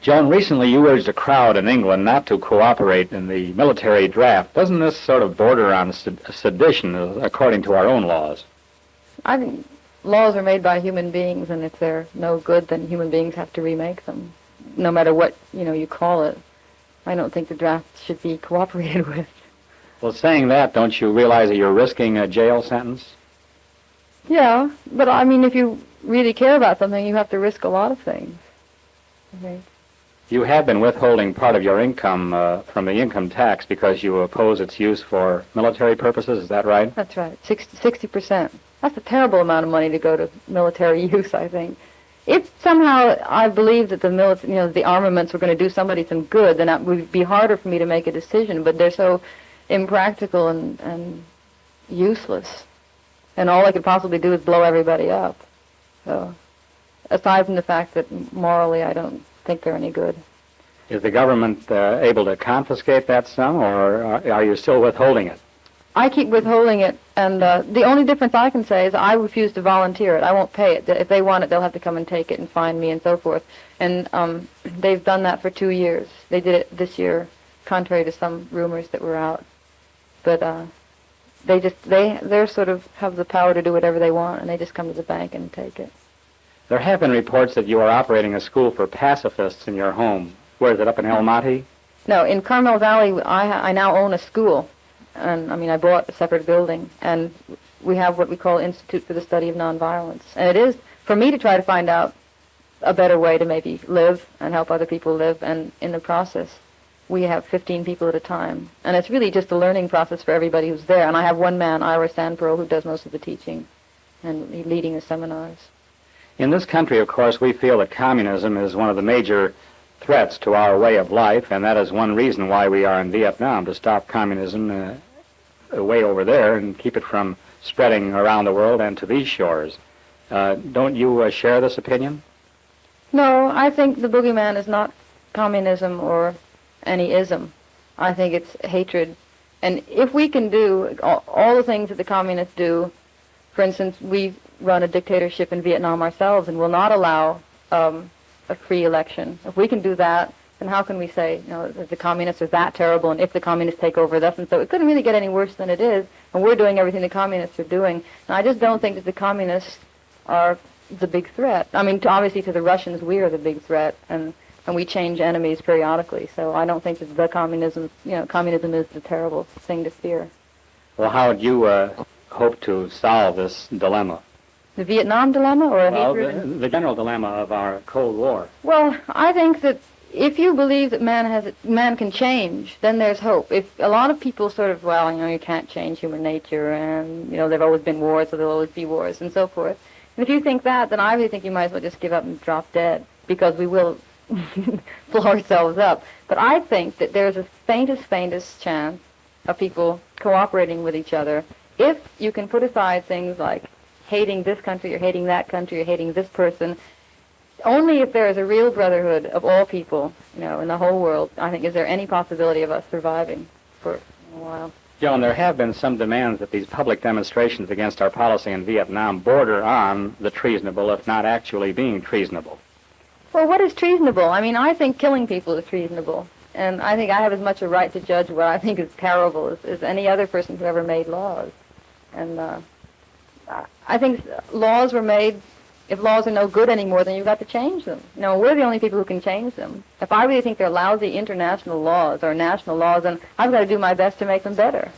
Joan, recently you urged a crowd in England not to cooperate in the military draft. Doesn't this sort of border on sedition according to our own laws? I think laws are made by human beings, and if they're no good, then human beings have to remake them, no matter what, you call it. I don't think the draft should be cooperated with. Well, saying that, don't you realize that you're risking a jail sentence? Yeah, but I mean, if you really care about something, you have to risk a lot of things, I think. You have been withholding part of your income from the income tax because you oppose its use for military purposes, is that right? That's right, 60%. That's a terrible amount of money to go to military use, I think. If somehow I believe that the armaments were going to do somebody some good, then it would be harder for me to make a decision, but they're so impractical and useless. And all I could possibly do is blow everybody up. So, aside from the fact that morally I don't think they're any good. Is the government able to confiscate that sum, or are you still withholding it? I keep withholding it, and the only difference I can say is I refuse to volunteer it. I won't pay it. If they want it, they'll have to come and take it and find me and so forth. And they've done that for 2 years. They did it this year, contrary to some rumors that were out. But they sort of have the power to do whatever they want, and they just come to the bank and take it. There have been reports that you are operating a school for pacifists in your home. Where is it, up in El Monte? No, in Carmel Valley, I now own a school. And, I bought a separate building, and we have what we call Institute for the Study of Nonviolence. And it is for me to try to find out a better way to maybe live and help other people live, and in the process, we have 15 people at a time. And it's really just a learning process for everybody who's there. And I have one man, Ira Sandpearl, who does most of the teaching and leading the seminars. In this country, of course, we feel that communism is one of the major threats to our way of life, and that is one reason why we are in Vietnam, to stop communism way over there and keep it from spreading around the world and to these shores. Don't you share this opinion? No, I think the boogeyman is not communism or any ism. I think it's hatred. And if we can do all the things that the communists do, for instance, we run a dictatorship in Vietnam ourselves and will not allow a free election. If we can do that, then how can we say, that the communists are that terrible, and if the communists take over, that's, and so it couldn't really get any worse than it is, and we're doing everything the communists are doing. And I just don't think that the communists are the big threat. I mean, obviously to the Russians, we are the big threat, and we change enemies periodically, so I don't think that the communism is the terrible thing to fear. Well, how would you hope to solve this dilemma? The Vietnam dilemma, or the general dilemma of our Cold War? Well, I think that if you believe that man can change, then there's hope. If a lot of people sort of, you can't change human nature, and there've always been wars, so there'll always be wars, and so forth. And if you think that, then I really think you might as well just give up and drop dead, because we will blow ourselves up. But I think that there's a faintest chance of people cooperating with each other if you can put aside things like hating this country or hating that country or hating this person. Only if there is a real brotherhood of all people, in the whole world, I think, is there any possibility of us surviving for a while. Joan, there have been some demands that these public demonstrations against our policy in Vietnam border on the treasonable, if not actually being treasonable. Well, what is treasonable? I think killing people is treasonable. And I think I have as much a right to judge what I think is terrible as any other person who ever made laws. And I think laws were made, if laws are no good anymore, then you've got to change them. We're the only people who can change them. If I really think they're lousy international laws or national laws, then I've got to do my best to make them better.